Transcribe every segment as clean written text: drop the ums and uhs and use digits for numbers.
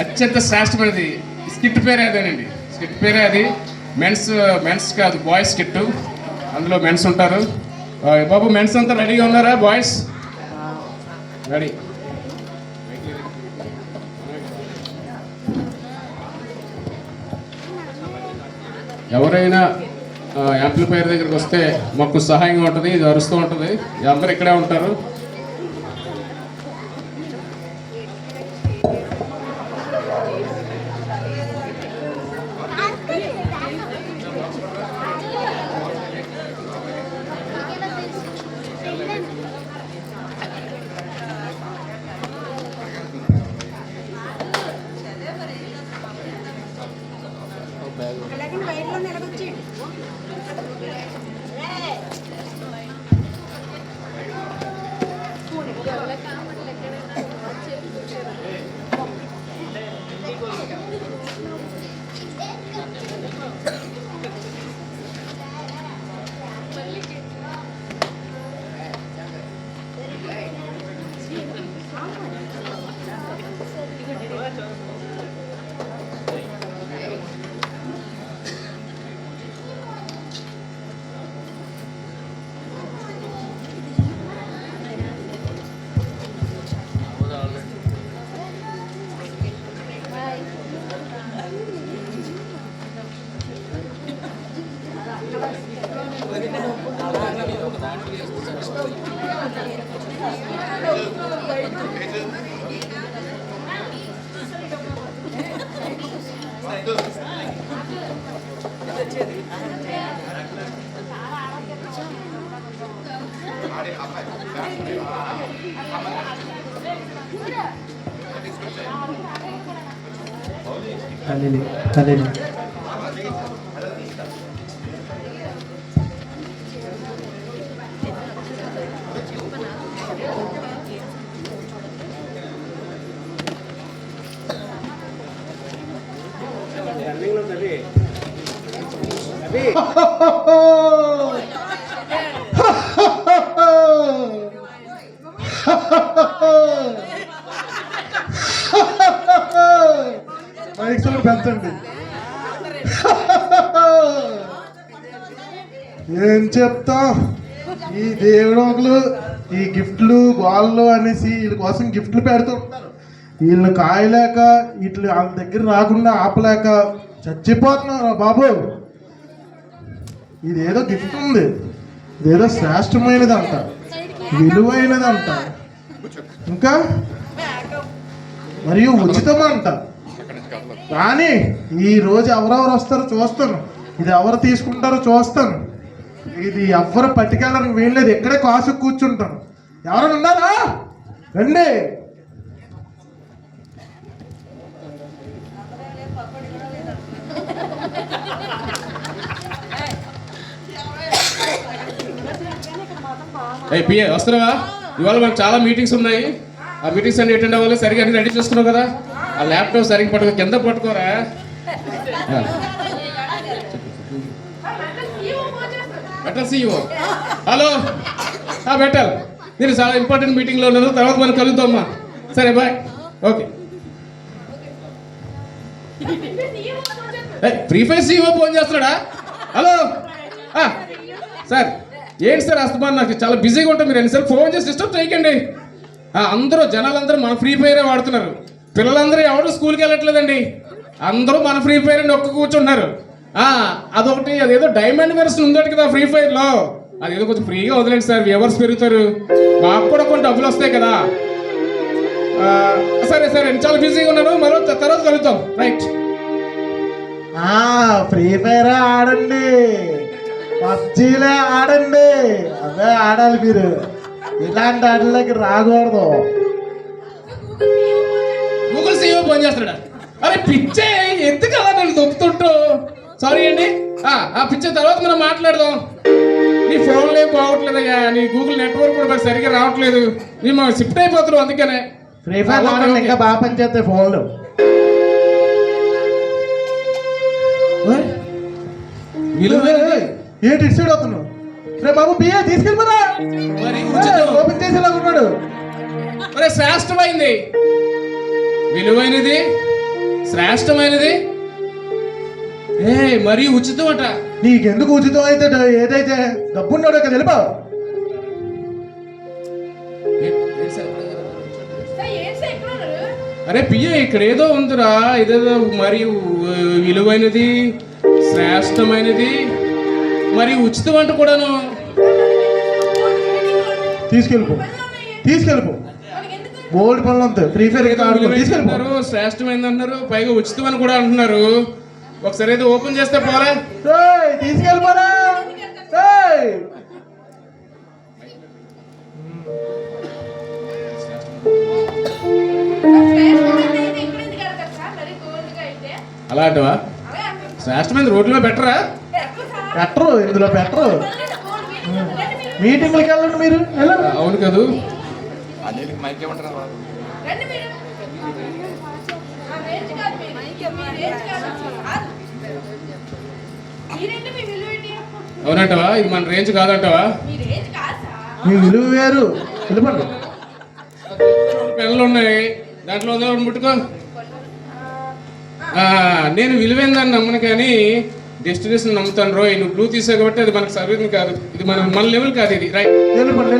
అత్యంత శ్రేష్టమైనది. స్కిట్ పేరే అదేనండి, స్కిట్ పేరే అది. మెన్స్ కాదు, బాయ్స్ స్కిట్. అందులో మెన్స్ ఉంటారు. బాబు మెన్స్ అంతా రెడీగా ఉన్నారా? Boys ready? ఎవరైనా యాంప్లిఫైర్ దగ్గరికి వస్తే మాకు సహాయంగా ఉంటుంది, ఇది అరుస్తూ ఉంటుంది. అందరు ఇక్కడే ఉంటారు. పెంచండి. ఏం చెప్తా, ఈ దేవుడు ఈ గిఫ్ట్లు గోళ్ళు అనేసి వీళ్ళ కోసం గిఫ్ట్లు పెడుతూ ఉంటారు. వీళ్ళు కాయలేక వీళ్ళు వాళ్ళ దగ్గర రాకుండా ఆపలేక చచ్చిపోతున్నారు బాబు. ఇదేదో గిఫ్ట్ ఉంది, ఇదేదో శ్రేష్టమైనదంట, విలువైనదంట, ఇంకా మరియు ఉచితమంట. కానీ ఈరోజు ఎవరెవరు వస్తారో చూస్తాను, ఇది ఎవరు తీసుకుంటారో చూస్తాను. ఇది ఎవరు పట్టుకెళ్ళని వీల్లేదు, ఇక్కడే కాసు కూర్చుంటాను. ఎవరైనా ఉన్నారా? రండి. పిఏ వస్తున్నావా? ఇవాళ మనకు చాలా మీటింగ్స్ ఉన్నాయి. ఆ మీటింగ్స్ అన్ని అటెండ్ అవ్వాలి. సరిగా అన్ని రెడీ చేసుకున్నావు కదా? ఆ ల్యాప్టాప్ సరిగ్గా పట్టుకో, కింద పట్టుకోరా. Better CEO. హలో బెటర్, మీరు చాలా ఇంపార్టెంట్ మీటింగ్లో ఉన్నారు. తర్వాత మనం కలుద్దామమ్మా. సరే bye. Okay. Free fire CEO phone చేస్తున్నాడా? హలో సార్, ఏంటి సార్ అస్తమాన్? నాకు చాలా బిజీగా ఉంటాం, మీరు ఎన్నిసార్లు ఫోన్ చేసి డిస్టర్బ్ చేయకండి. అందరూ జనాలందరూ మన ఫ్రీ ఫైరే వాడుతున్నారు. పిల్లలందరూ ఎవరు స్కూల్కి వెళ్ళట్లేదండి, అందరూ మన ఫ్రీ ఫైర్ అని ఒక్క కూర్చుంటున్నారు. అదొకటి, అదేదో డైమండ్ వెర్షన్ ఉందట కదా ఫ్రీ ఫైర్లో, అదేదో కొంచెం ఫ్రీగా వదిలేండి సార్, వ్యూవర్స్ పెరుగుతారు, మాకు కూడా కొన్ని డబ్బులు వస్తాయి కదా. సరే సరే, చాలా బిజీగా ఉన్నాను, మరో తర్వాత కలుద్దాం. రైట్. ఫ్రీ ఫైర్ ఆడండి, పబ్జీలే ఆడండి, అవే ఆడాలి. మీరు ఇలాంటి ఆటలకి రాకూడదు. గూగుల్ సీఈఓ ఫోన్ చేస్తాడా? అరే పిచ్చే, ఎందుకు అలా నన్ను దొప్పుతుంటూ? సారీ అండి, ఆ పిచ్చే తర్వాత మనం మాట్లాడదాం. నీ ఫోన్లు ఏం బాగోట్లేదయ్యా, నీ గూగుల్ నెట్వర్క్ కూడా సరిగ్గా రావట్లేదు, మేము షిఫ్ట్ అయిపోతున్నాం అందుకనే. ఫ్రీ ఫైర్ ఇంకా బాగా పనిచేస్తాయి ఫోన్లు. ఏంటి ఇటు అవుతున్నావు? రే బాబు, బియ్య తీసుకెళ్ళిపోరా. మరి ఓపెన్ చేసేలా ఉన్నాడు. శ్రేష్టమైంది, విలువైనది, శ్రేష్టమైనది మరీ ఉచితం అట. నీకెందుకు ఉచితం అయితే ఏదైతే డబ్బున్నాడో కదా వెళ్ళిపో. అరే పియ్య, ఇక్కడ ఏదో ఉందిరా, ఇదేదో మరి విలువైనది, శ్రేష్టమైనది, మరి ఉచితం అంట కూడాను. తీసుకెళ్ళిపో గోల్డ్ పనులు అంతే, ఫ్రీ ఫైర్ తీసుకెళ్ళిపోతారు. శ్రేష్టమైనది అంటున్నారు, పైగా ఉచితం అని కూడా అంటున్నారు. ఒకసారి అయితే ఓపెన్ చేస్తే పోలే. తీసుకెళ్ళిపోరా. అలాంటివా? శ్రేష్టమైన రోడ్లో పెట్టరా? పెట్టరు, ఇందులో పెట్టరు. మీటింగ్లకి వెళ్ళండి మీరు. అవును కదూ. అవునంటవా? ఇది మన రేంజ్ కాదంటవా? మీ విలువ వేరు. వెళ్ళిపోండి. పెన్నులు ఉన్నాయి, దాంట్లో ముట్టుకో. నేను విలువైందని నమ్మను, కానీ డెస్టినేషన్ నమ్ముతాను. రోయ్, నువ్వు బ్లూ తీసావు కాబట్టి అది మనకు సర్వీస్ కాదు, ఇది మన లెవెల్ కాదు ఇది. రైట్, వెళ్ళిపోండి.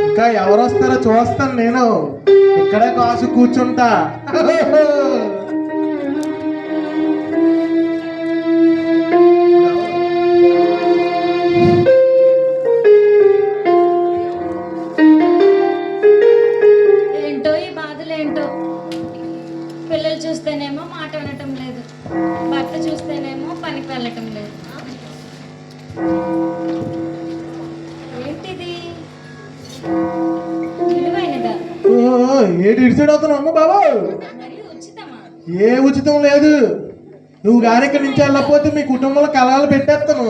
ఇంకా ఎవరు వస్తారో చూస్తాను నేను. ఇక్కడే కాసు కూర్చుంటా. ఏంటో ఈ బాధలేంటో. పిల్లలు చూస్తేనేమో మాట వినటం లేదు, భర్త చూస్తేనేమో పనికి వెళ్ళటం లేదు. ఏంటిది? విలువైనదా? ఏడు ఇడిసైడ్ అవుతున్నావు అమ్మ బాబు. మరి ఉచితమా? ఏ ఉచితం లేదు. నువ్వు గాని ఇక్కడి నుంచి వెళ్ళకపోతే మీ కుటుంబంలో కలహాలు పెట్టేస్తాను.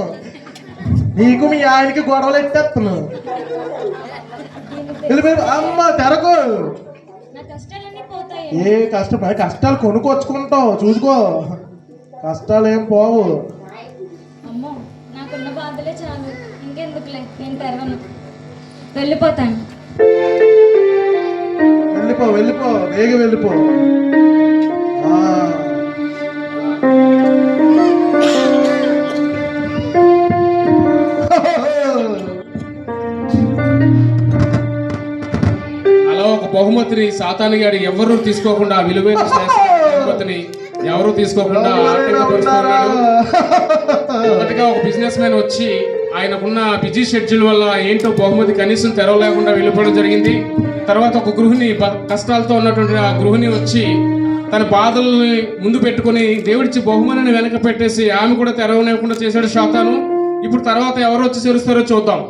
నీకు మీ ఆయనకి గొడవలు ఎట్టేస్తాను. అమ్మ తెరకు. నా కష్టాలన్నీ పోతాయి. ఏ కష్టాలు కొనుక్కొచ్చుకుంటావు, చూసుకో. కష్టాలు ఏం పోవు. అమ్మో, నాకున్న బాధలే చాలు, ఇంకెందుకులే, నేను తెరవను, వెళ్ళిపోతాను. వెళ్ళిపో వేగి వెళ్ళిపో. అలా ఒక బహుమతిని సాతాను గారు ఎవరు తీసుకోకుండా, విలువైన బహుమతిని ఎవరు తీసుకోకుండా ఆటంకపరుస్తున్నాడు. మొదటిగా ఒక బిజినెస్ మ్యాన్ వచ్చి ఆయనకున్న బిజీ షెడ్యూల్ వల్ల ఏంటో బహుమతి కనీసం తెరవలేకుండా వెళ్ళిపోవడం జరిగింది. తర్వాత ఒక గృహిణి, కష్టాలతో ఉన్నటువంటి ఆ గృహిణి వచ్చి తన బాధల్ని ముందు పెట్టుకుని దేవుడిచ్చి బహుమతిని వెనక పెట్టేసి ఆమె కూడా తెరవలేకుండా చేశాడు సాతాను. ఇప్పుడు తర్వాత ఎవరు వచ్చి చేరుస్తారో చూద్దాం.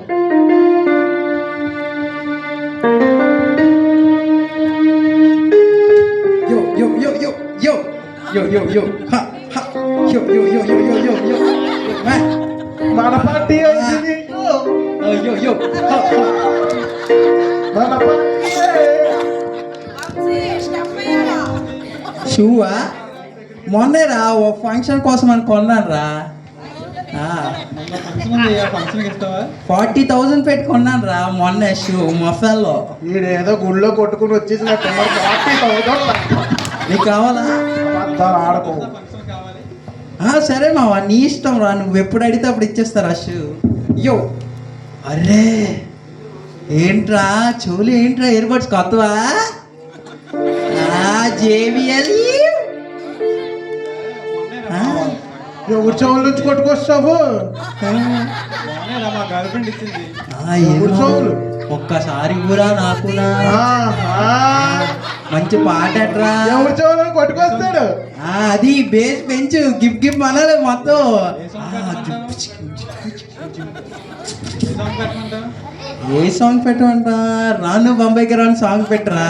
మన పార్టీ షూవా మొన్నేరా ఓ ఫంక్షన్ కోసం అని కొన్నాను రా. 40,000 పెట్టి కొన్నాను రా మొన్న షూ మొఫెల్లో. వీడేదో గుళ్ళో కొట్టుకుని వచ్చేసి నీకు కావాలా? ఆడకో. సరే మావా, నీ ఇష్టం రా, నువ్వు ఎప్పుడు అడిగితే అప్పుడు ఇచ్చేస్తారా షూ. యో అరే ఏంట్రా చెవులు, ఏంట్రా ఇయర్బడ్స్ కొత్తవా? జేబిఎల్ ఎవరి చెవుల నుంచి కొట్టుకొస్తావు? ఒక్కసారి కూడా నాకునా మంచి పాట అట్రా. ఎవరి చెవులను కొట్టుకొస్తాడు? అది బేస్ పెంచు, గిప్ గిప్ అనాలి మొత్తం. ఏ సాంగ్ పెట్టమంట? రాను బొంబాయికి రాను సాంగ్ పెట్టరా.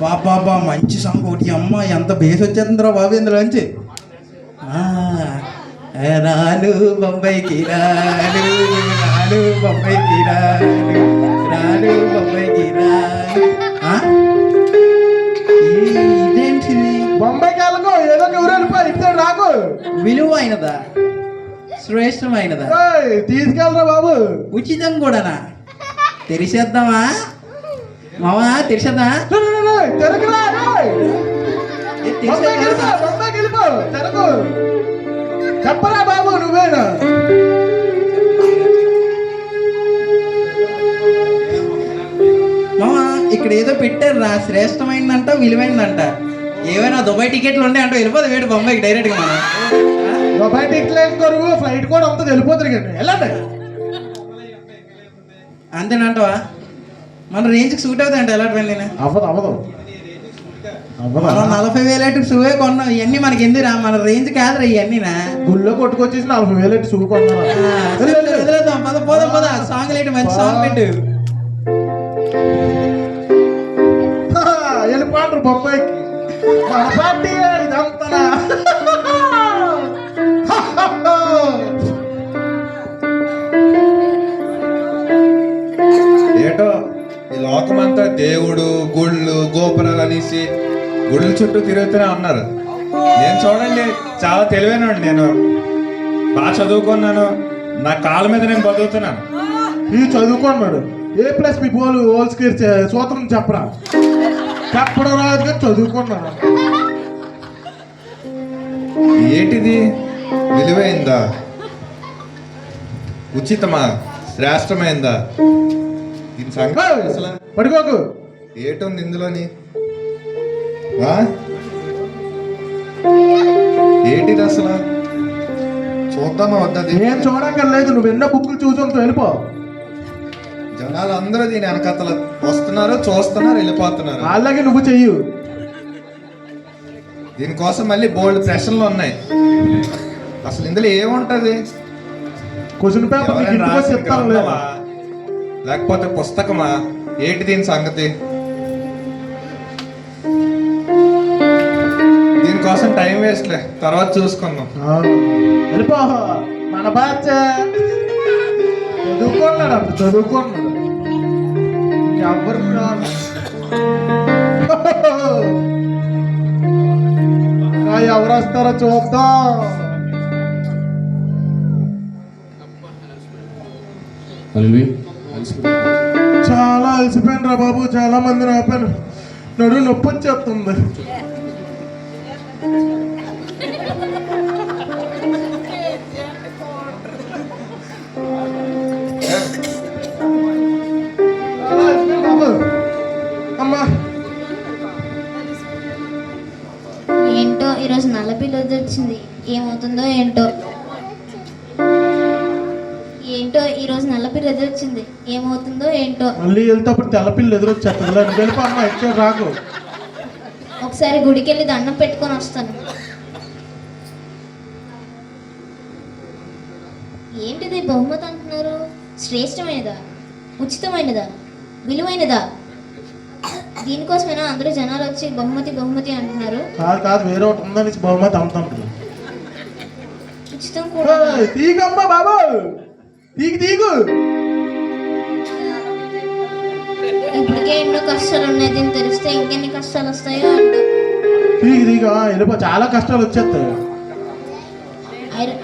బాబా మంచి సాంగ్ ఒకటి. అమ్మ ఎంత బేస్ వచ్చేస్తుందిరా బాబు ఇందులోంచి. రాను బొంబాయికి రాను, రాను బొంబాయికి రాను, రాను బొంబాయికి రాను. ఇదేంటిది? బొంబాయికి వెళ్ళకు, ఏదో ఎవరు ఇస్తాడు రాకు. విలువైనదా, శ్రేష్టమైనదా? తీసుకెళ్ళరా బాబు. ఉచితం కూడానా? తెరిసేద్దామా? మావా తెలిసదా తెరకురా బొంబాయికి వెళ్ళిపో తెరకు చెప్పరా బాబు నువ్వేనా మావా ఇక్కడ ఏదో పెట్టారు రా, శ్రేష్టమైందంట విలువైందంట. ఏమైనా దుబాయ్ టికెట్లు ఉండే అంటే వెళ్ళిపోదు వేడు బొంబాయికి డైరెక్ట్ గా మనం. దుబాయ్ టికెట్ కొరకు ఫ్లైట్ కూడా అంతా వెళ్ళిపోతారు కానీ వెళ్ళండి. అంతేనంటవా? మన రేంజ్కి సూట్ అవుతాయి అంటే ఎలా వెళ్ళినా అవ్వదు అవ్వదు అవ్వదు. మనం 40,000 షూవే కొన్నాం. ఇవన్నీ మనకి ఎందుకురా, మన రేంజ్ కాదురా ఇవన్నీనా. గుళ్ళో కొట్టుకొచ్చేసి 40,000 వదిలేద్దాం, పద పోదాం పద. సాంగ్ లేటు, మంచి సాంగ్ పెట్టు. వెళ్ళిపోండ్రు బొంబాయికి. మన పార్టీ ఇదంతా ఏటో ఈ లోకమంతా దేవుడు గుళ్ళు గోపురాలు అనేసి గుళ్ళ చుట్టూ తిరుగుతూనే ఉన్నారు. నేను చూడండి చాలా తెలివైనవాడిని, నేను బాగా చదువుకున్నాను, నా కాళ్ళ మీద నేను బతుకుతున్నాను. ఇది చదువుకున్నాడు. A+B హోల్ స్క్వేర్ సూత్రం చెప్పరా? చెప్పడం రాదు కానీ చదువుకున్నాడు. ఏంటిది? విలువైందా, ఉచితమా, శ్రేష్టమైందా? దీని సంగతి అసలు పడుకోకు. ఏటుంది ఇందులోని? ఆ? ఏంటిది అసలు? చూద్దామా వద్దది? ఏం చూడక్కర్లేదు, నువ్వు ఎన్నో బుక్కులు చూసుకుంటూ వెళ్ళిపో. జనాలు అందరూ దీని వెనకతల వస్తున్నారు, చూస్తున్నారు, వెళ్ళిపోతున్నారు. అలాగే నువ్వు చెయ్యు. దీనికోసం మళ్ళీ బోల్డ్ ప్రశ్నలు ఉన్నాయి. అసలు ఇందులో ఏముంటది? క్వశ్చన్ పేపర్ ఎవరైనా ఇంటికి రాసిన చెప్తాను లేదా? గ్రంథమా? లేకపోతే పుస్తకమా? ఏంటి దీని సంగతి? దీనికోసం టైం వేస్ట్లే, తర్వాత చూసుకుందాం. వెళ్ళిపో. మన బాధ్య చదువుకున్నాడు అంట, చదువుకున్నాడు. ఎవరు రాను. ఎవరు వస్తారో చూద్దాం. చాలా అలసిపోయాను రా బాబు, చాలా మంది ఆపాను. నడు నొప్పి వచ్చేస్తుంది. చాలా అలసిపోయాను బాబు. అమ్మా ఏంటో ఈరోజు నల్లపిల్లి వచ్చింది, ఏమవుతుందో ఏంటో. ఏంటో ఈరోజు నల్లపిల్లి ఎదురొచ్చింది, ఏమవుతుందో ఏంటో. మళ్ళీ వెళ్తేప్పుడు తెల్లపిల్లి ఎదురొచ్చేస్తుంది. వెళ్ళిపో అమ్మా, ఎక్కడ రాకు. ఒకసారి గుడికి వెళ్ళి దండం పెట్టుకొని వస్తాను. ఏంటిది బహుమతి అంటున్నారు? శ్రేష్టమైనదా, ఉచితమైనదా, విలువైనదా? దీనికోసమైనా అందరూ జనాలు వచ్చి బహుమతి బహుమతి అంటున్నారు. కాదు కాదు, వేరే ఒకటి ఉందని బహుమతి అమ్ముతుంటుంది. ఉచితం కూడా. తీగమ్మా బాబు, తీగు తీగు. ఇప్పటికే ఎన్నో కష్టాలు ఉన్నాయి, దీన్ని తెలిస్తే ఇంకెన్ని కష్టాలు వస్తాయో అంట. తీగు తీగ వెళ్ళిపో, చాలా కష్టాలు వచ్చేస్తాయి.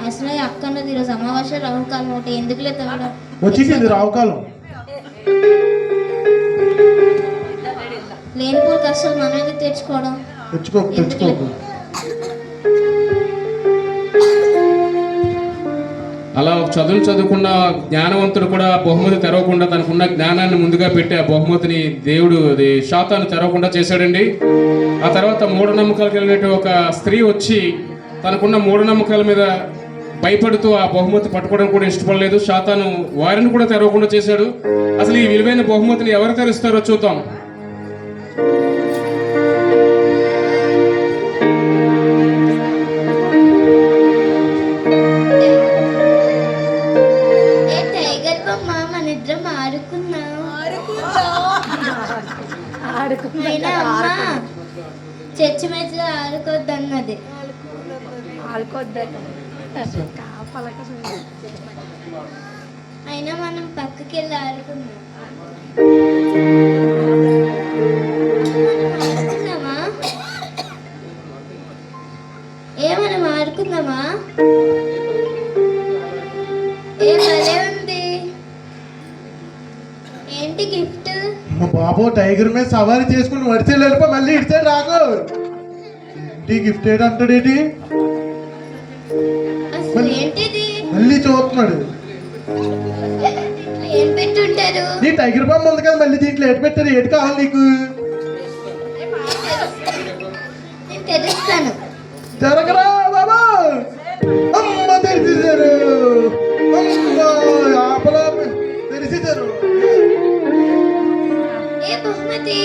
అసలు అక్క అన్నది ఈరోజు అమావాస్య రాహుకాలం ఒకటి, ఎందుకులే తగ్గడం. వచ్చేసింది రావుకాలం. లేనిపోని కష్టాలు మనం ఎందుకు తెచ్చుకోవడం? తెచ్చుకోకు తెచ్చుకోకు. అలా చదువులు చదువుకున్న జ్ఞానవంతుడు కూడా బహుమతి తెరవకుండా తనకున్న జ్ఞానాన్ని ముందుగా పెట్టి ఆ బహుమతిని దేవుడు శాతాన్ని తెరవకుండా చేశాడండి. ఆ తర్వాత మూఢనమ్మకాలకు వెళ్ళినట్టు ఒక స్త్రీ వచ్చి తనకున్న మూఢనమ్మకాల మీద భయపడుతూ ఆ బహుమతి పట్టుకోవడం కూడా ఇష్టపడలేదు. శాతాను వారిని కూడా తెరవకుండా చేశాడు. అసలు ఈ విలువైన బహుమతిని ఎవరు తెరుస్తారో చూద్దాం. చర్చి మీద ఆడుకోద్దన్నది. అయినా మనం పక్కకి వెళ్ళి ఆడుకుందాం. మనం ఆడుకుందామా? ఏ భలే ఉంది. ఏంటి గిఫ్ట్? మా బాబు టైగర్ మీద సవారీ చేసుకుని వడితే వెళ్ళిపో, మళ్ళీ ఇడితే రాకు. ఏంటి గిఫ్ట్ ఏంటంటాడేంటి? అసలు ఏంటిది? మళ్ళీ చూస్తున్నాడు. ఏం పెట్టుంటారు? నీ టైగర్ బొమ్మ ఉంది కదా, మళ్ళీ దీంట్లో ఏటి పెట్టారు? ఏటి కావాలి నీకు? నేను తెరుస్తాను. జరగరా బాబా. అమ్మ తెరిచేశారు. అమ్మ ఆపలా తెరిచేశారు. ఏ బహుమతి?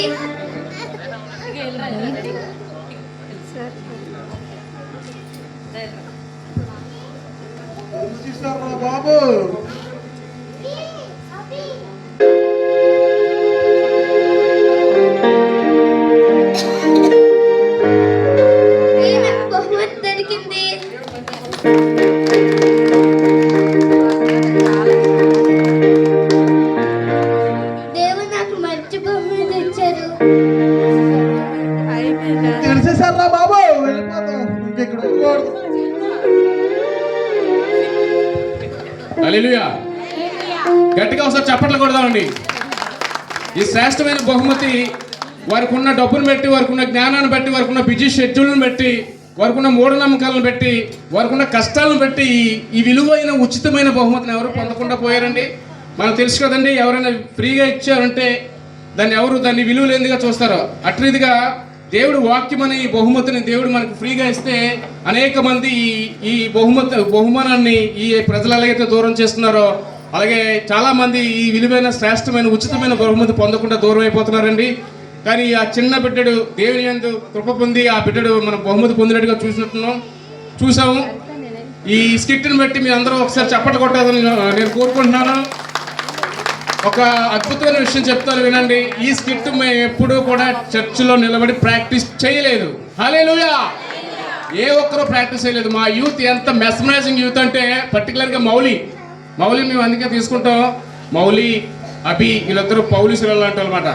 తెరిచేశారు బాబు. నాకు బహుమతి దొరికింది. దేవుడు నాకు మంచి బహుమతి ఇచ్చారు. తెరిచేశారా బాబు. వెళ్ళిపోతాం ఇంకెక్కడ ఉండకూడదు. హల్లెలూయా. గట్టిగా ఒకసారి చప్పట్లు కొడదామండి. ఈ శ్రేష్టమైన బహుమతి వారికి ఉన్న డబ్బును బట్టి, వారికి ఉన్న జ్ఞానాన్ని బట్టి, వారికి ఉన్న బిజీ షెడ్యూల్ని బట్టి, వారికి ఉన్న మూఢనమ్మకాలను బట్టి, వారికి ఉన్న కష్టాలను బట్టి ఈ విలువైన ఉచితమైన బహుమతిని ఎవరు పొందకుండా పోయారండి. మనకు తెలుసు కదండి, ఎవరైనా ఫ్రీగా ఇచ్చారంటే దాన్ని విలువ లేనిదిగా చూస్తారో, అట్రీదిగా దేవుడు వాక్యం అనే ఈ బహుమతిని దేవుడు మనకు ఫ్రీగా ఇస్తే అనేక మంది ఈ బహుమానాన్ని ఈ ప్రజలు ఎలాగైతే దూరం చేస్తున్నారో అలాగే చాలా మంది ఈ విలువైన శ్రేష్టమైన ఉచితమైన బహుమతి పొందకుండా దూరం అయిపోతున్నారండి. కానీ ఆ చిన్న బిడ్డడు దేవుని యందు కృప పొంది ఆ బిడ్డడు మనం బహుమతి పొందినట్టుగా చూసాము. ఈ స్కిట్ని బట్టి మీ అందరూ ఒకసారి చప్పట్లు కొట్టాలని నేను కోరుకుంటున్నాను. ఒక అద్భుతమైన విషయం చెప్తాను వినండి. ఈ స్కిట్ మేము ఎప్పుడూ కూడా చర్చిలో నిలబడి ప్రాక్టీస్ చేయలేదు. హల్లెలూయా. ఏ ఒక్కరూ ప్రాక్టీస్ చేయలేదు. మా యూత్ ఎంత మెస్మరైజింగ్ యూత్ అంటే పర్టికులర్గా మౌలి మేము అందుకే తీసుకుంటాం. మౌలి, అభి వీళ్ళిద్దరూ పౌలీసులు లాంటి అనమాట.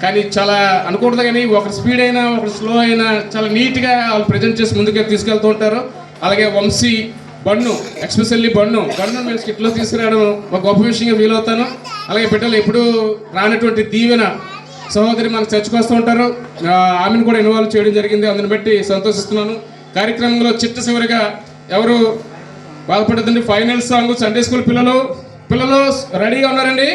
కానీ చాలా అనకూడదు, కానీ ఒకరు స్పీడ్ అయినా ఒకరు స్లో అయినా చాలా నీట్గా వాళ్ళు ప్రజెంట్ చేసి ముందుకే తీసుకెళ్తూ ఉంటారు. అలాగే వంశీ, బన్ను, ఎక్స్పెషల్లీ బన్ను మీరు స్కిట్లో తీసుకురావడం ఒక గొప్ప విషయంగా ఫీల్ అవుతాను. అలాగే బిడ్డలు ఎప్పుడూ రానటువంటి దీవెన సహోదరి మనకు చర్చకొస్తూ ఉంటారు. ఆమెను కూడా ఇన్వాల్వ్ చేయడం జరిగింది. అందుని బట్టి సంతోషిస్తున్నాను. కార్యక్రమంలో చివరిగా ఎవరు బాధపడదండి. ఫైనల్ సాంగ్ సండే స్కూల్ పిల్లలు రెడీగా ఉన్నారండి?